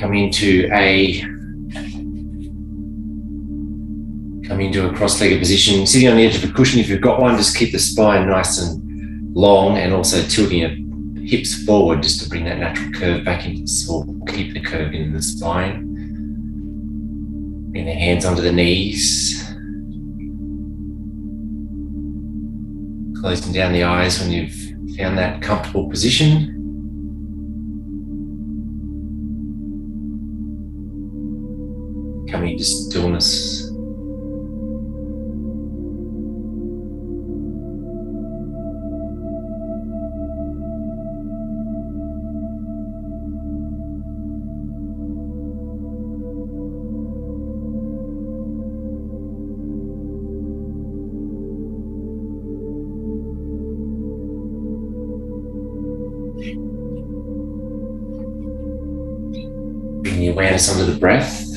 Come into a cross-legged position, sitting on the edge of a cushion. If you've got one, just keep the spine nice and long, and also tilting your hips forward just to bring that natural curve back into the or keep the curve in the spine. Bring the hands onto the knees. Closing down the eyes when you've found that comfortable position. Coming to stillness. Bring the awareness onto the breath.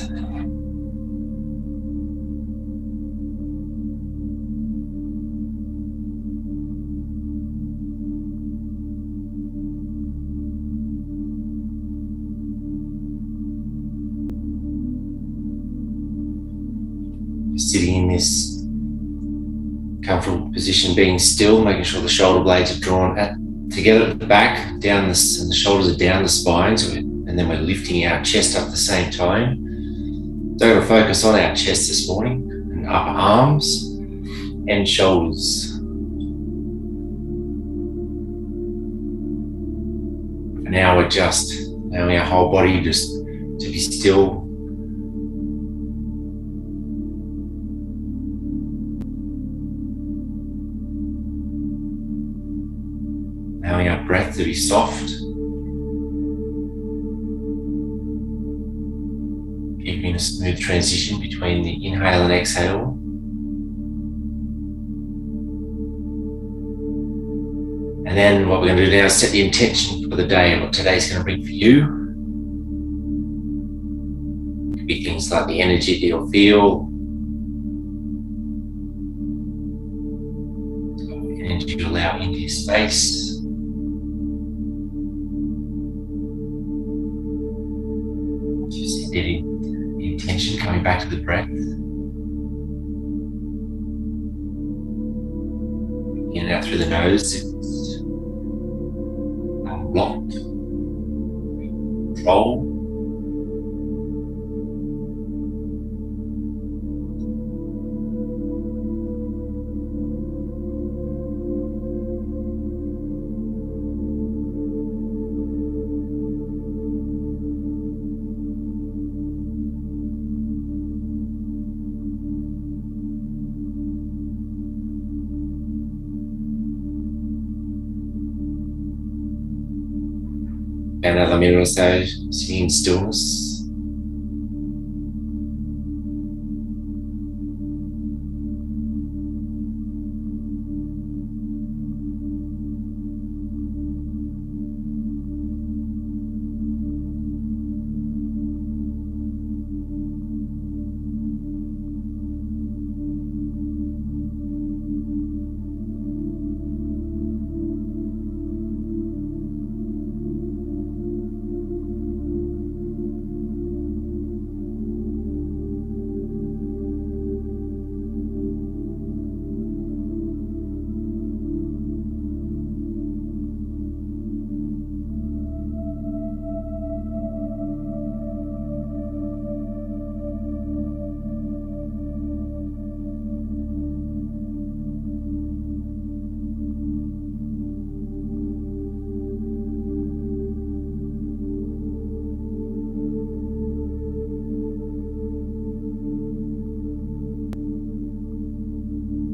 Sitting in this comfortable position, being still, making sure the shoulder blades are drawn together at the back, down and the shoulders are down the spine, and then we're lifting our chest up at the same time. So we're going to focus on our chest this morning, and upper arms and shoulders. For now, we're just allowing our whole body just to be still. Allowing our breath to be soft. Keeping a smooth transition between the inhale and exhale. And then what we're going to do now is set the intention for the day and what today's going to bring for you. It could be things like the energy that you'll feel, the energy you allow into your space. Just the intention coming back to the breath. In and out through the nose. It's unblocked. Control. Another minute or so, sitting in stillness.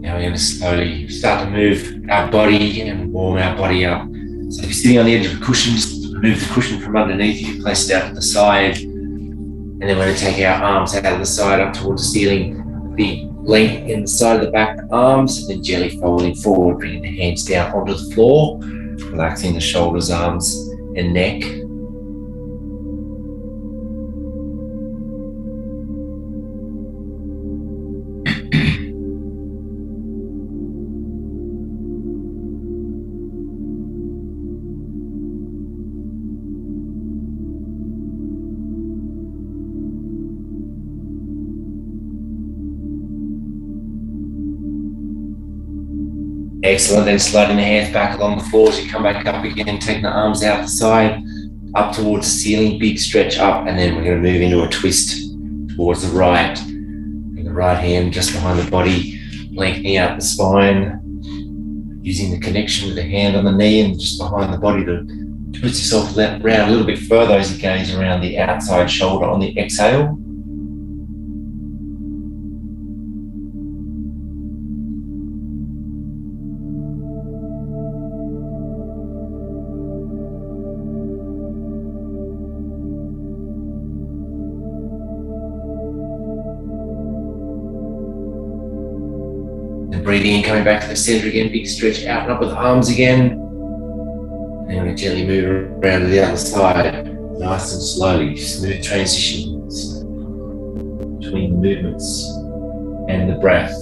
Now we're going to slowly start to move our body and warm our body up. So if you're sitting on the edge of a cushion, just remove the cushion from underneath you, place it out to the side, and then we're going to take our arms out of the side up towards the ceiling. The length in the side of the back arms, and then gently folding forward, bringing the hands down onto the floor, relaxing the shoulders, arms, and neck. Excellent. Then sliding the hands back along the floor as you come back up again, taking the arms out the side, up towards the ceiling, big stretch up, and then we're going to move into a twist towards the right. Bring the right hand just behind the body, lengthening out the spine, using the connection with the hand on the knee and just behind the body to twist yourself around a little bit further as you gaze around the outside shoulder on the exhale. And breathing in, coming back to the center again, big stretch out and up with the arms again. And then we gently move around to the other side, nice and slowly, smooth transitions between the movements and the breath.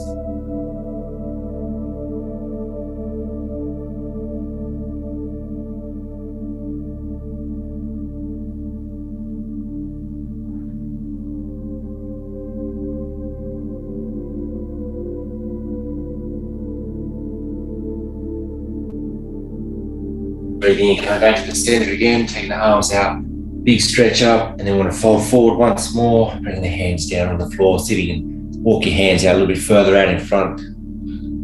Breathing in, coming back to the center again, taking the arms out, big stretch up, and then we want to fold forward once more, bringing the hands down on the floor, sitting and walk your hands out a little bit further out in front,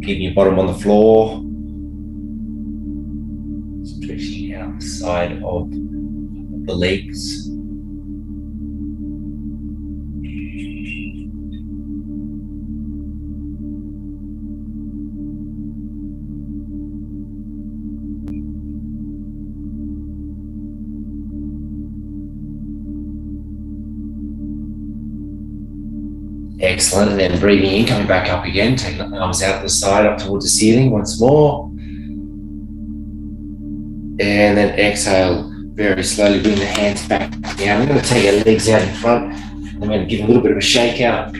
keeping your bottom on the floor, stretching out the side of the legs. Excellent, and then breathing in, coming back up again, taking the arms out the side, up towards the ceiling once more. And then exhale, very slowly bring the hands back down. We're going to take our legs out in front, and we're going to give a little bit of a shake out.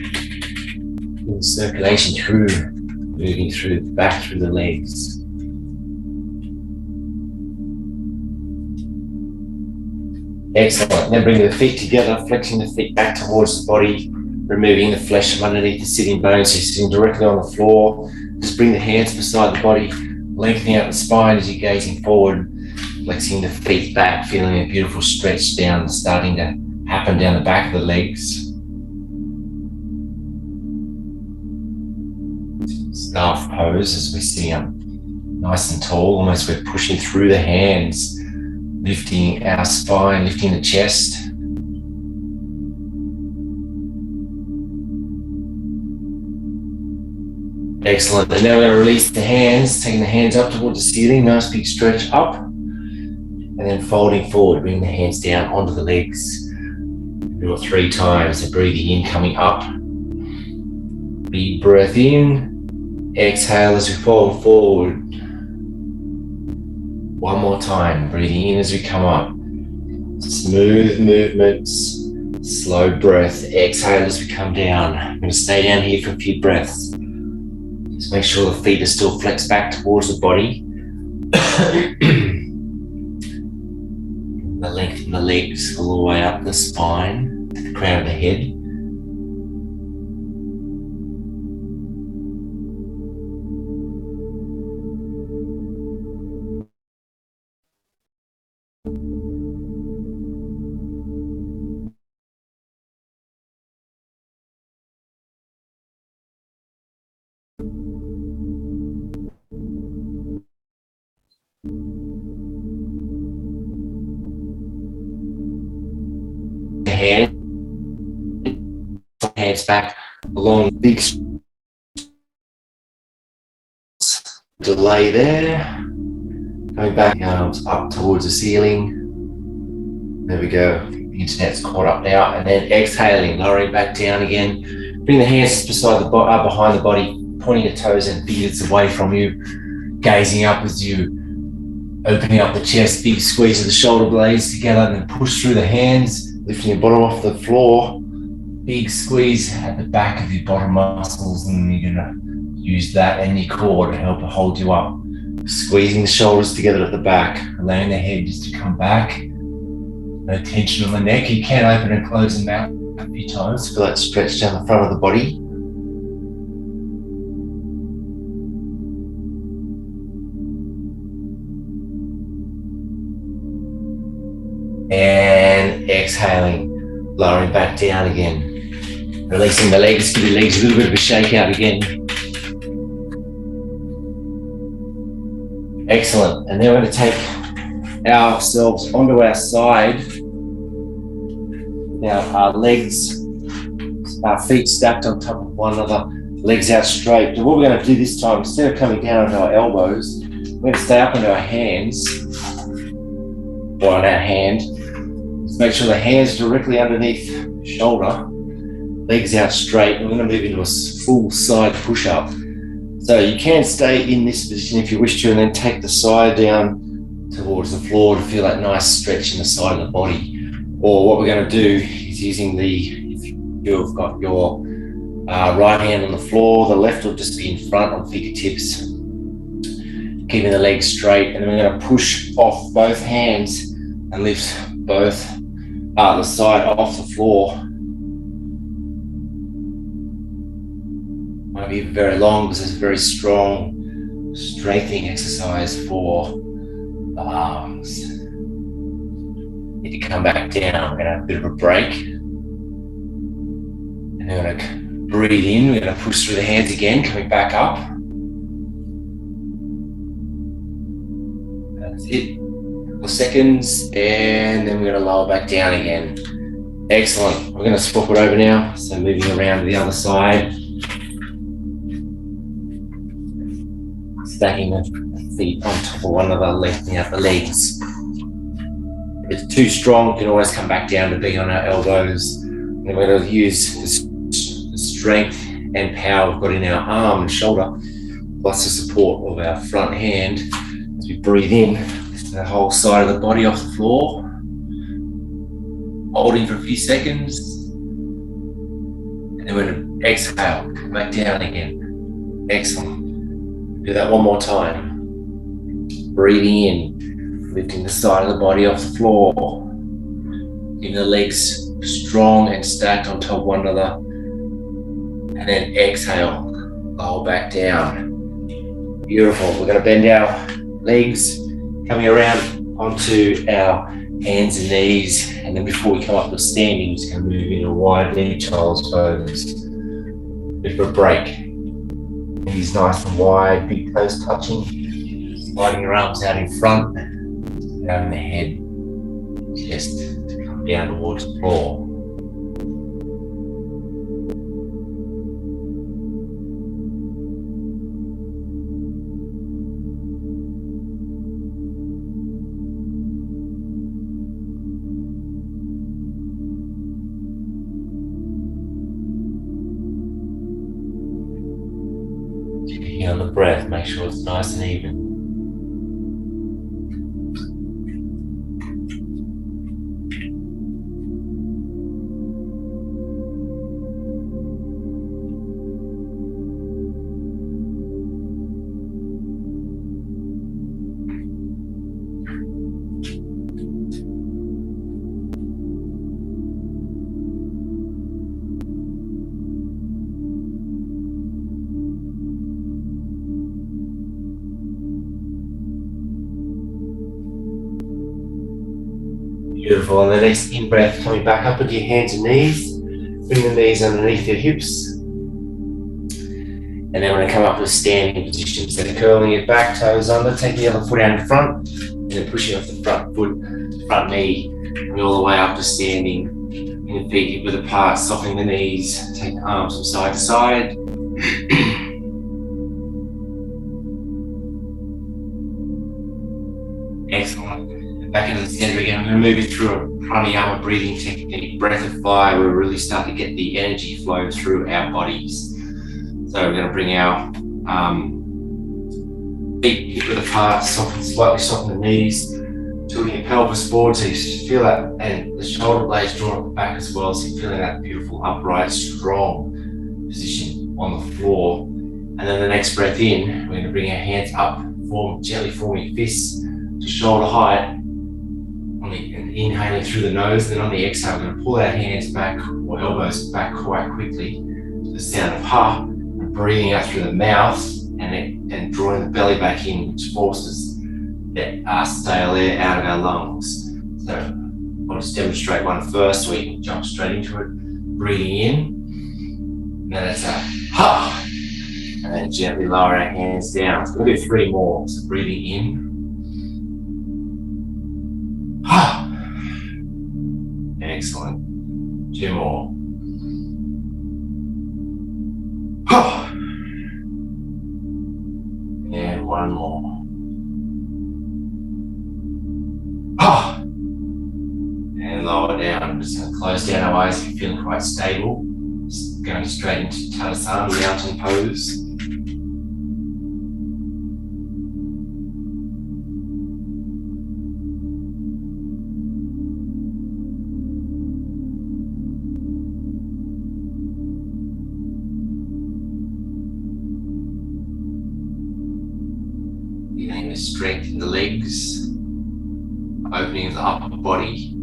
Circulation through, moving through, back through the legs. Excellent, and then bring the feet together, flexing the feet back towards the body, removing the flesh from underneath the sitting bones, so you're sitting directly on the floor. Just bring the hands beside the body, lengthening out the spine as you're gazing forward, flexing the feet back, feeling a beautiful stretch down, starting to happen down the back of the legs. Staff pose as we're sitting up nice and tall, almost we're pushing through the hands, lifting our spine, lifting the chest. Excellent. And now we're going to release the hands, taking the hands up towards the ceiling, nice big stretch up, and then folding forward, bringing the hands down onto the legs. Do it 3 times. So breathing in, coming up. Big breath in. Exhale as we fold forward. One more time. Breathing in as we come up. Smooth movements. Slow breath. Exhale as we come down. I'm going to stay down here for a few breaths. Just make sure the feet are still flexed back towards the body. The length in the legs all the way up the spine, to the crown of the head. Hands back along, big delay there. Going back, arms up towards the ceiling. There we go. The internet's caught up now. And then exhaling, lowering back down again. Bring the hands beside the behind the body, pointing your toes and fingers away from you. Gazing up as you opening up the chest, big squeeze of the shoulder blades together, and then push through the hands, lifting your bottom off the floor. Big squeeze at the back of your bottom muscles, and you're going to use that and your core to help hold you up. Squeezing the shoulders together at the back, allowing the head just to come back. No tension on the neck. You can open and close the mouth a few times. Feel that stretch down the front of the body. And exhaling, lowering back down again. Releasing the legs, give your legs a little bit of a shake out again. Excellent. And then we're going to take ourselves onto our side. Now our legs, our feet stacked on top of one another, legs out straight. And what we're going to do this time, instead of coming down onto our elbows, we're going to stay up onto our hands, or on our hand. Just make sure the hands directly underneath the shoulder, legs out straight. And we're going to move into a full side push-up. So you can stay in this position if you wish to, and then take the side down towards the floor to feel that nice stretch in the side of the body. Or what we're going to do is using if you've got your right hand on the floor, the left will just be in front on fingertips, keeping the legs straight. And then we're going to push off both hands and lift both the side off the floor. Won't be very long because it's a very strong strengthening exercise for the arms. Need to come back down. We're going to have a bit of a break. And then we're going to breathe in. We're going to push through the hands again, coming back up. That's it. A couple of seconds. And then we're going to lower back down again. Excellent. We're going to swap it over now. So moving around to the other side. Stacking the feet on top of one another, lifting out the legs. If it's too strong, you can always come back down to being on our elbows. And we're going to use the strength and power we've got in our arm and shoulder, plus the support of our front hand. As we breathe in, lift the whole side of the body off the floor. Holding for a few seconds. And then we're going to exhale, come back down again. Excellent. Do that one more time. Breathing in, lifting the side of the body off the floor. Keeping the legs strong and stacked on top of one another. And then exhale, lower back down. Beautiful. We're going to bend our legs, coming around onto our hands and knees. And then before we come up to standing, we're just going to move into a wide knee child's pose. Bit of a break. Knees nice and wide, big toes touching. Sliding your arms out in front, down in the head, chest to come down towards the floor. On the breath, make sure it's nice and even. Beautiful. On the next in-breath, coming back up into your hands and knees. Bring the knees underneath your hips. And then we're going to come up to a standing position. So curling your back toes under, take the other foot out in front, and then pushing off the front foot, front knee, and all the way up to standing. And the feet hip width apart, softening the knees. Take the arms from side to side. Excellent. Back into the center again. I'm going to move it through a pranayama breathing technique, breath of fire, where we really start to get the energy flow through our bodies. So we're going to bring our feet hip width apart, slightly soften the knees, tilting your pelvis forward so you feel that, and the shoulder blades drawn up the back as well, so you're feeling that beautiful, upright, strong position on the floor. And then the next breath in, we're going to bring our hands up, gently forming fists to shoulder height. And inhaling through the nose, then on the exhale, we're going to pull our hands back or elbows back quite quickly to the sound of ha, and breathing out through the mouth and drawing the belly back in, which forces that stale air out of our lungs. So I'll just demonstrate one first so we can jump straight into it. Breathing in, and then it's a ha, and then gently lower our hands down. So we'll do 3 more. So breathing in, ha, excellent. 2 more, ha, and 1 more, ha. And lower down. Just going to close down our eyes if you're feeling quite stable. Just going straight into Tadasana, mountain pose. Feeling the strength in the legs, opening of the upper body.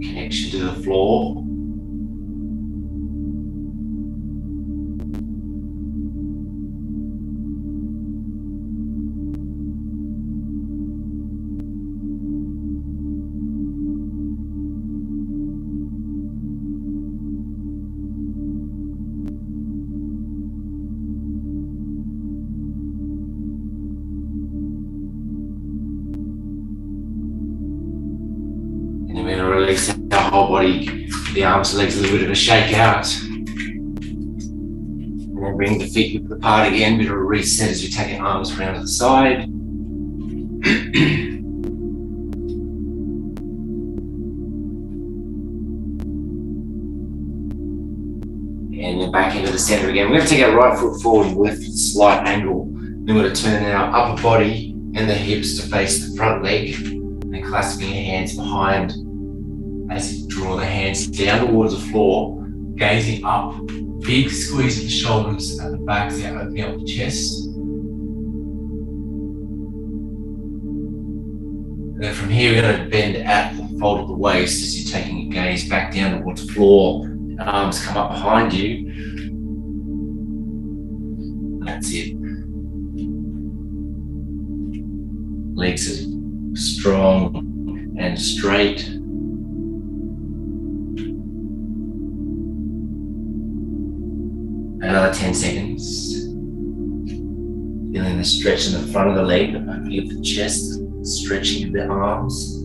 Connection to the floor. And then we're going to release our whole body, the arms and legs, a little bit of a shake out. And then bring the feet hip apart again, bit of a reset as we take our arms around to the side. And then back into the center again. We're going to take our right foot forward and lift with a slight angle. Then we're going to turn our upper body and the hips to face the front leg. And clasping your hands behind as you draw the hands down towards the floor, gazing up, big squeeze of the shoulders at the back, so opening up the chest. And then from here, we're going to bend at the fold of the waist as you're taking your gaze back down towards the floor. Arms come up behind you. That's it. Legs are strong and straight. Another 10 seconds. Feeling the stretch in the front of the leg, the opening of the chest, stretching of the arms.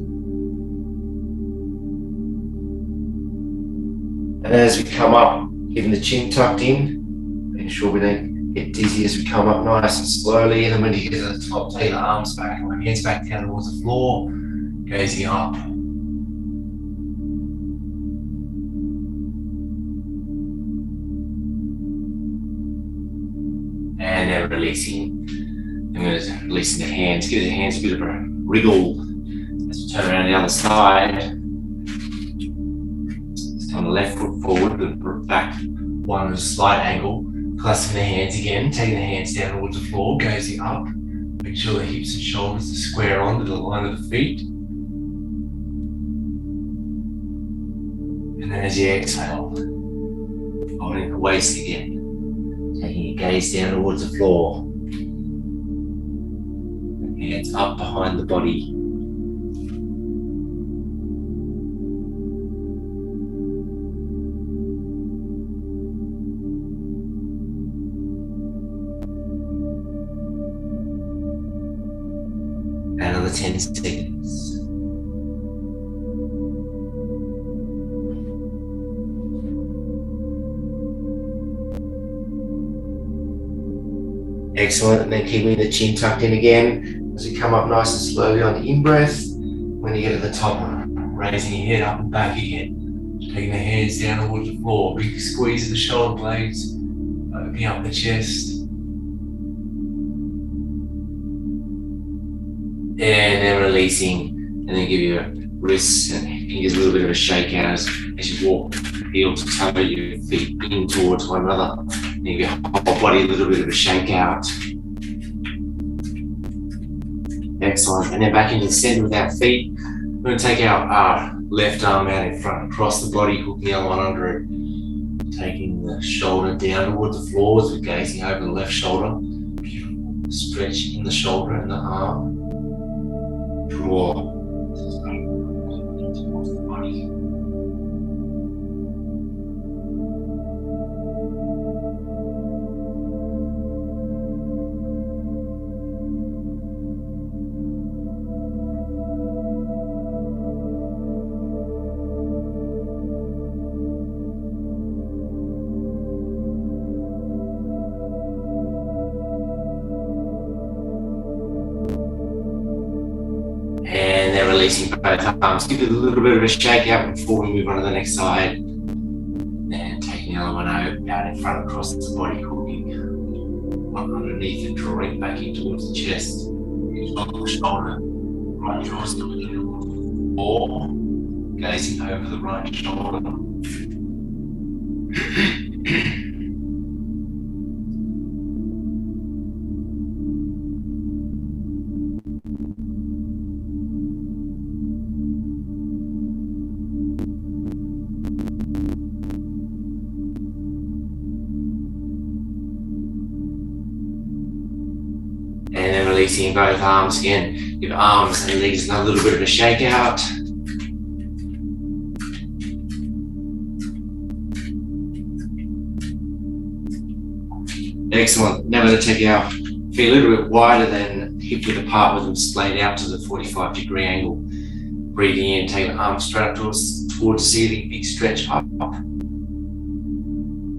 And as we come up, keeping the chin tucked in, making sure we don't get dizzy as we come up nice and slowly. And then when you get to the top, take the arms back, and hands back down towards the floor, gazing up. And then releasing. And then releasing the hands. Give the hands a bit of a wriggle as we turn around the other side. On the left foot forward, but back one at a slight angle, clasping the hands again, taking the hands down towards the floor, gazing up, make sure the hips and shoulders are square on to the line of the feet. And then as you exhale, holding the waist again, taking your gaze down towards the floor, hands up behind the body. Another 10 seconds. Excellent, and then keeping the chin tucked in again as we come up nice and slowly on the in-breath. When you get to the top, raising your head up and back again. Taking the hands down towards the floor, big squeeze of the shoulder blades, opening up the chest. And then releasing, and then give your wrists and fingers a little bit of a shake out as you walk heel to toe, your feet in towards one another. And give your whole body a little bit of a shake out. Excellent. And then back into the center with our feet. We're going to take our left arm out in front, across the body, hooking the other one under it. Taking the shoulder down towards the floor as we're gazing over the left shoulder. Beautiful stretch in the shoulder and the arm. Draw. releasing both arms. Give it a little bit of a shake out before we move on to the next side. And taking the other one out in front across the body, hooking underneath and drawing back in towards the chest. Shoulder, right jaw's coming in, or gazing over the right shoulder. And then releasing both arms again. Give arms and legs a little bit of a shake out. Excellent. Now we're going to take our feet a little bit wider than hip width apart with them splayed out to the 45-degree angle. Breathing in, take the arms straight up towards the ceiling, big stretch up. And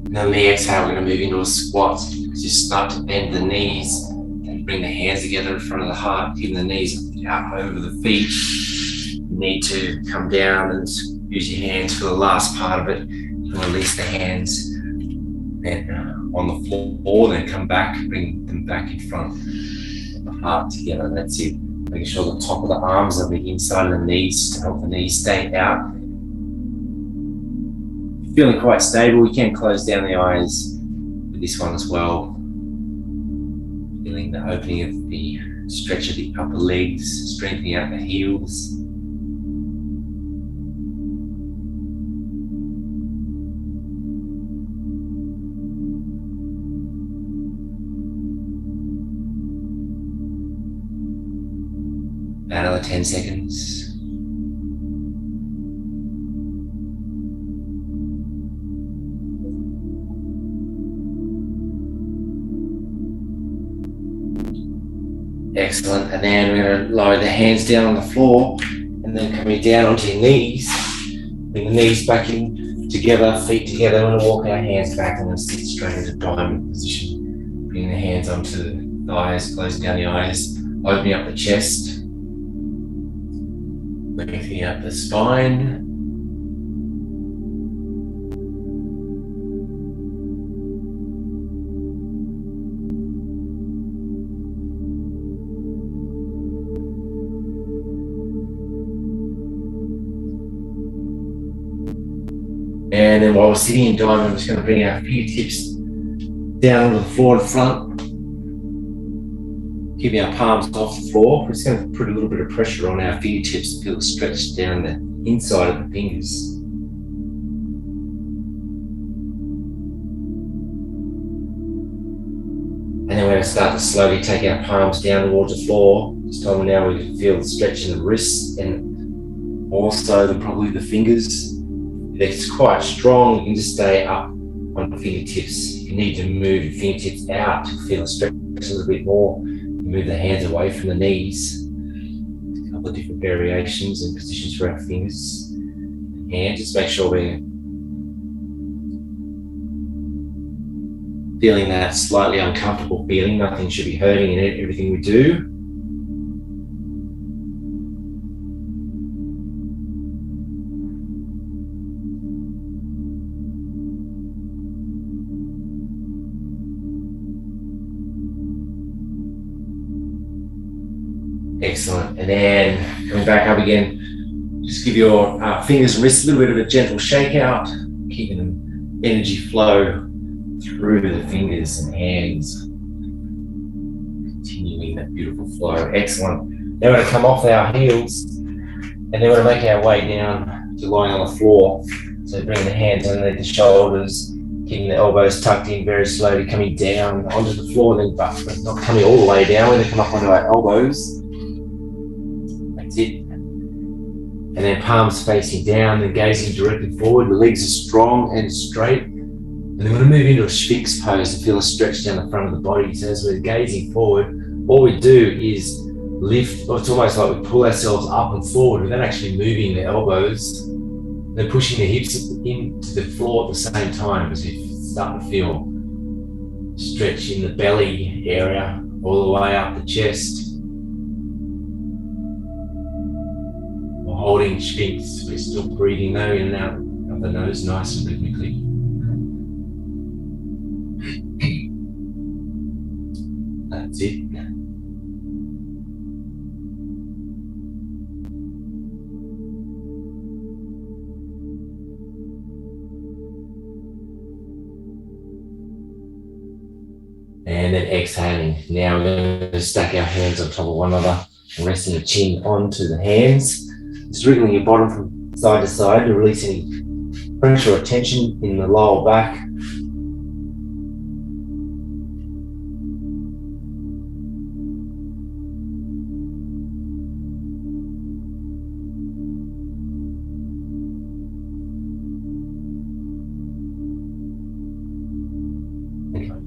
then on the exhale, we're going to move into a squat. Just start to bend the knees. Bring the hands together in front of the heart, keeping the knees out over the feet. You need to come down and use your hands for the last part of it. You can release the hands then on the floor, then come back, bring them back in front of the heart together. That's it. Making sure the top of the arms are the inside of the knees to help the knees stay out. Feeling quite stable, you can close down the eyes with this one as well. Feeling the opening of the stretch of the upper legs, strengthening out the heels. About another 10 seconds. Excellent, and then we're going to lower the hands down on the floor and then coming down onto your knees. Bring the knees back in together, feet together. We're going to walk our hands back and then sit straight into diamond position. Bring the hands onto the thighs, closing down the eyes, opening up the chest, lengthening out the spine. And then while we're sitting in diamond, I'm just going to bring our fingertips down onto the floor in front. Keeping our palms off the floor. We're just going to put a little bit of pressure on our fingertips to feel it stretch down the inside of the fingers. And then we're going to start to slowly take our palms down towards the floor. This time now we can feel the stretch in the wrists and also probably the fingers. If it's quite strong, you can just stay up on the fingertips. You need to move your fingertips out to feel the stretch a little bit more. You move the hands away from the knees. A couple of different variations and positions for our fingers. And just make sure we're feeling that slightly uncomfortable feeling. Nothing should be hurting in it, everything we do. Excellent, and then coming back up again, just give your fingers and wrists a little bit of a gentle shake out, keeping the energy flow through the fingers and hands, continuing that beautiful flow. Excellent. Now we're going to come off our heels, and then we're going to make our way down to lying on the floor. So bring the hands underneath the shoulders, keeping the elbows tucked in very slowly, coming down onto the floor, then but not coming all the way down. We're going to come up onto our elbows. That's it. And then palms facing down and gazing directly forward. The legs are strong and straight. And then we're going to move into a Sphinx pose to feel a stretch down the front of the body. So as we're gazing forward, all we do is lift, or it's almost like we pull ourselves up and forward without actually moving the elbows. Then pushing the hips into the floor at the same time as you start to feel stretch in the belly area all the way up the chest. yawning Sphinx. We're still breathing though in and out of the nose nice and rhythmically. That's it. And then exhaling. Now we're going to stack our hands on top of one another and resting your chin onto the hands. Just wriggling your bottom from side to side to release any pressure or tension in the lower back.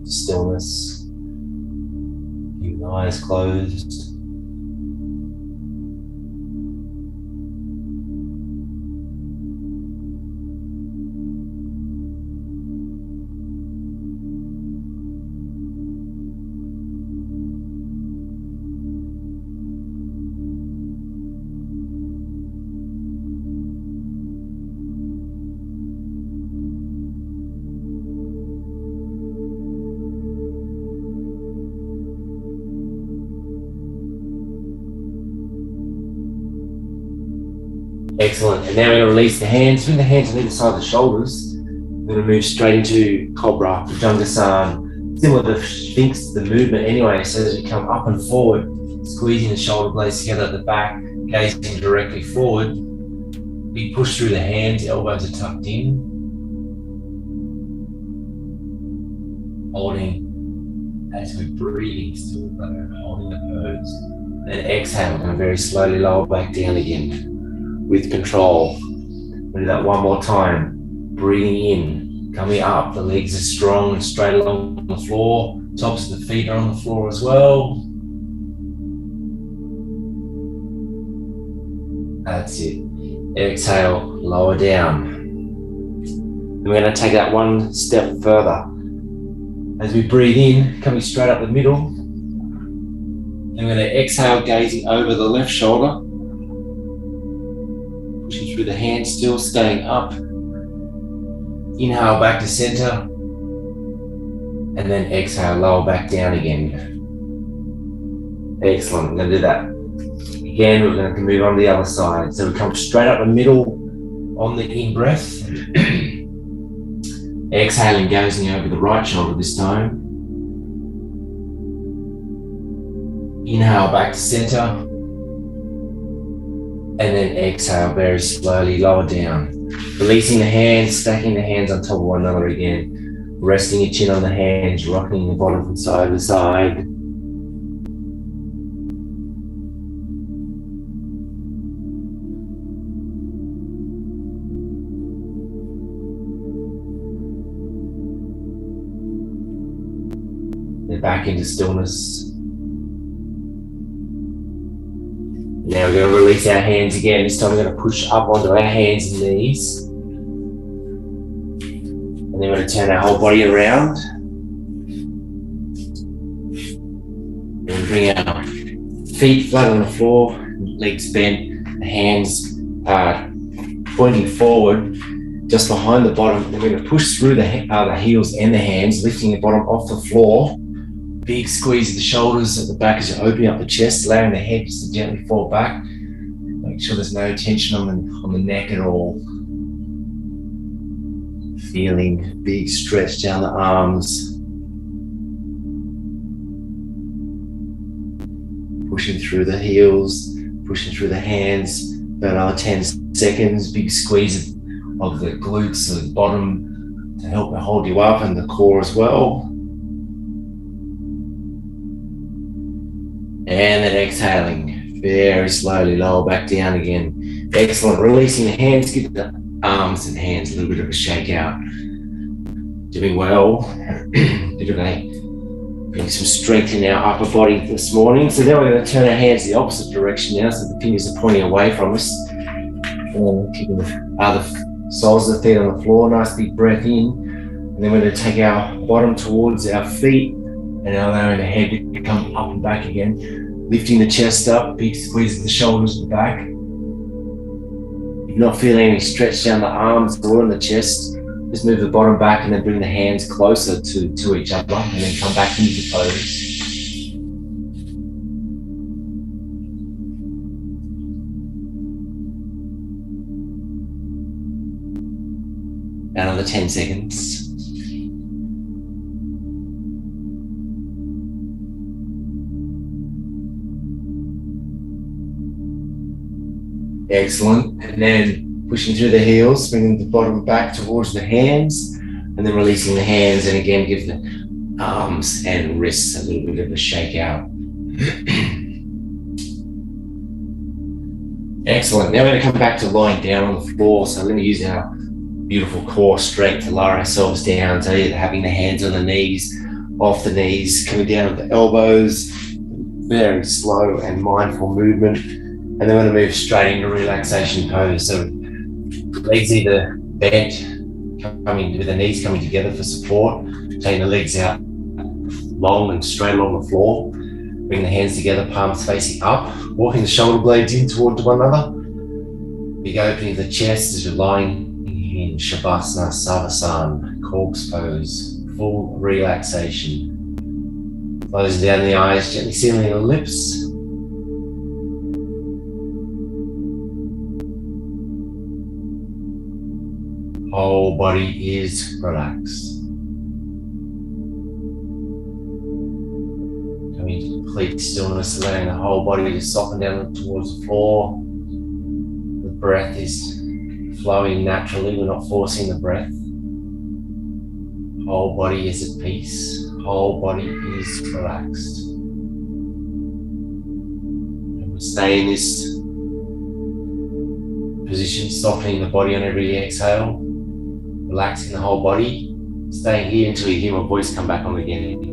Stillness, keep the eyes closed. Excellent. And now we're going to release the hands. Bring the hands on either side of the shoulders. We're going to move straight into Cobra, Bhujangasana. Similar to Sphinx, the movement anyway. So as we come up and forward, squeezing the shoulder blades together at the back, gazing directly forward. Big push through the hands, elbows are tucked in. Holding as we're breathing, still holding the pose. Then exhale, and very slowly lower back down again. With control. We'll do that one more time. Breathing in, coming up. The legs are strong and straight along the floor. Tops of the feet are on the floor as well. That's it. Exhale, lower down. And we're going to take that one step further. As we breathe in, coming straight up the middle. And we're going to exhale, gazing over the left shoulder. Pushing through the hands, still staying up. Inhale back to center. And then exhale, lower back down again. Excellent. We're going to do that. Again, we're going to move on to the other side. So we come straight up the middle on the in-breath. Exhaling, gazing over the right shoulder this time. Inhale back to center. And then exhale very slowly, lower down. Releasing the hands, stacking the hands on top of one another again. Resting your chin on the hands, rocking the bottom from side to side. Then back into stillness. Now we're going to release our hands again. This time we're going to push up onto our hands and knees. And then we're going to turn our whole body around. And bring our feet flat on the floor, legs bent, hands pointing forward, just behind the bottom. Then we're going to push through the heels and the hands, lifting the bottom off the floor. Big squeeze of the shoulders at the back as you're opening up the chest, allowing the head just to gently fall back. Make sure there's no tension on the neck at all. Feeling big stretch down the arms. Pushing through the heels, pushing through the hands. About another 10 seconds. Big squeeze of the glutes at the bottom to help hold you up, and the core as well. And then exhaling, very slowly lower back down again. Excellent. Releasing the hands, give the arms and hands a little bit of a shake out. Doing well. Getting some strength in our upper body this morning. So now we're going to turn our hands the opposite direction now, so the fingers are pointing away from us. And keeping the soles of the feet on the floor. Nice big breath in. And then we're going to take our bottom towards our feet and allowing the head to come up and back again. Lifting the chest up, big squeeze of the shoulders at the back. you're not feeling any stretch down the arms or in the chest, just move the bottom back and then bring the hands closer to each other and then come back into pose. Another 10 seconds. Excellent. And then pushing through the heels, bringing the bottom back towards the hands, and then releasing the hands, and again give the arms and wrists a little bit of a shake out. Excellent. Now we're going to come back to lying down on the floor. So we're going to use our beautiful core strength to lower ourselves down. So either having the hands on the knees, off the knees, coming down with the elbows, very slow and mindful movement. And then we're going to move straight into relaxation pose. So legs either bent, coming with the knees coming together for support, taking the legs out long and straight along the floor. Bring the hands together, palms facing up, walking the shoulder blades in towards one another. Big opening of the chest as you're lying in Shavasana, Savasana, corpse pose, full relaxation. Closing down the eyes, gently sealing the lips. Whole body is relaxed. Coming to complete stillness, allowing the whole body to soften down towards the floor. The breath is flowing naturally, we're not forcing the breath. Whole body is at peace, whole body is relaxed. And we stay in this position, softening the body on every exhale, relaxing the whole body, staying here until you hear my voice come back on again.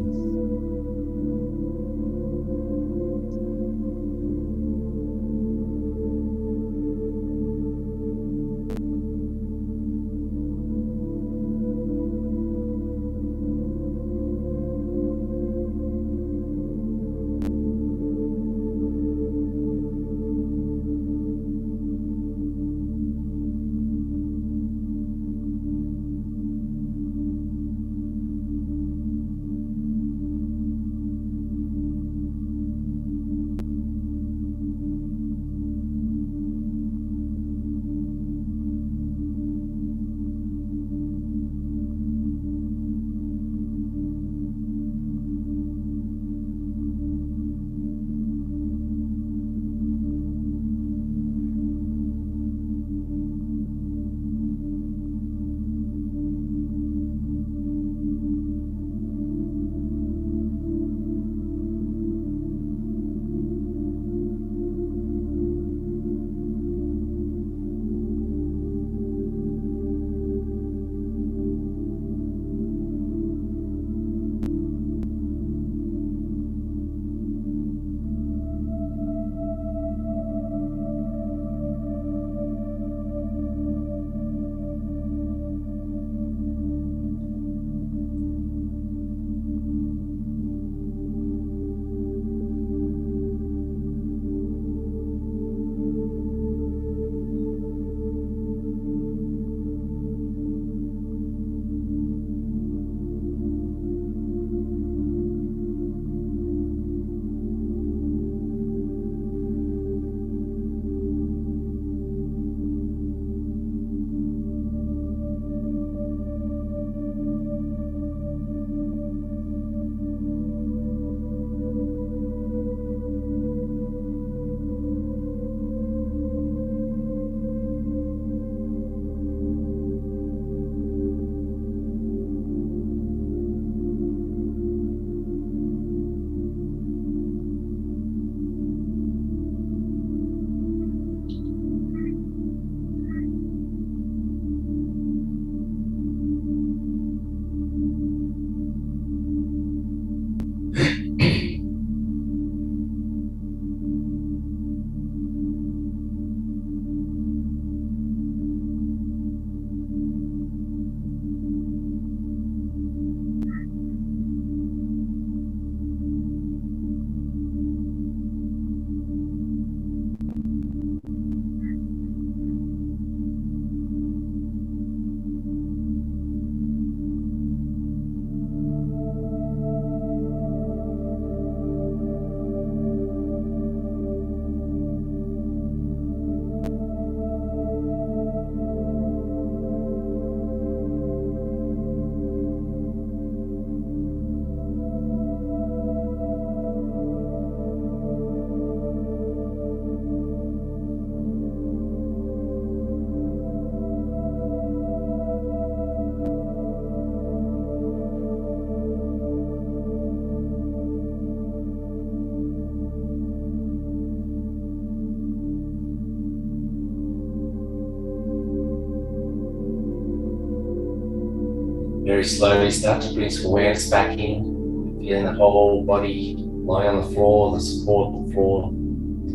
Very slowly start to bring some awareness back in, feeling the whole body lying on the floor, the support of the floor,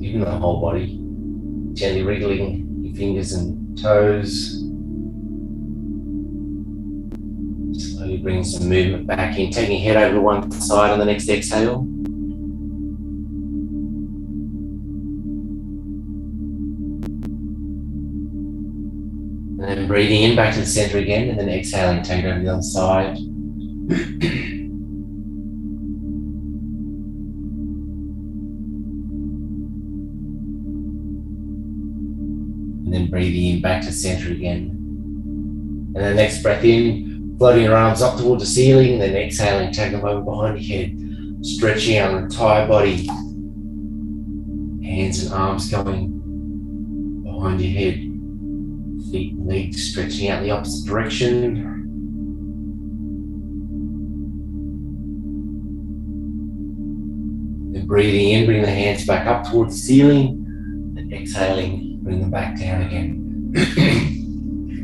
even the whole body. Gently wriggling your fingers and toes. Slowly bring some movement back in, taking your head over to one side on the next exhale. And then breathing in back to the center again, and then exhaling, take it over to the other side. And then breathing in back to center again. And then next breath in, floating your arms up towards the ceiling, and then exhaling, take them over behind your head, stretching out the entire body. Hands and arms going behind your head. Feet and legs stretching out the opposite direction. Then breathing in, bring the hands back up towards the ceiling. And exhaling, bring them back down again.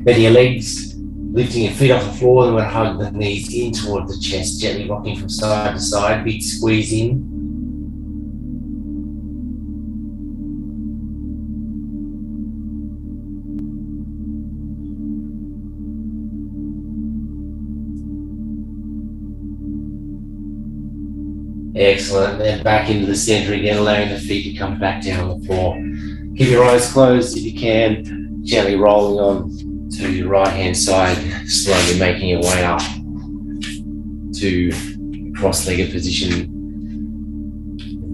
Bend your legs, lifting your feet off the floor, then we'll hug the knees in towards the chest, gently rocking from side to side, big squeeze in. Excellent, then back into the center again, allowing the feet to come back down on the floor. Keep your eyes closed if you can, gently rolling on to your right hand side, slowly making your way up to cross-legged position.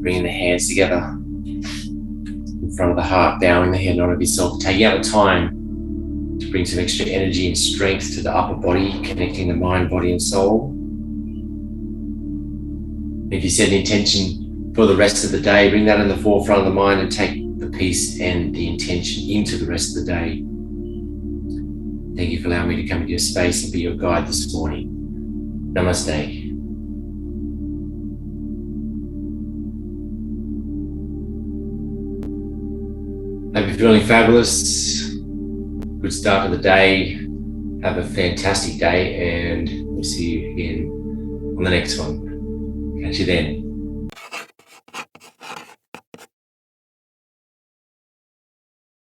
Bringing the hands together in front of the heart, bowing the head, not of yourself, taking out the time to bring some extra energy and strength to the upper body, connecting the mind, body and soul. If you set an intention for the rest of the day, bring that in the forefront of the mind and take the peace and the intention into the rest of the day. Thank you for allowing me to come into your space and be your guide this morning. Namaste. Hope you're feeling fabulous. Good start to the day. Have a fantastic day, and we'll see you again on the next one. Catch you then.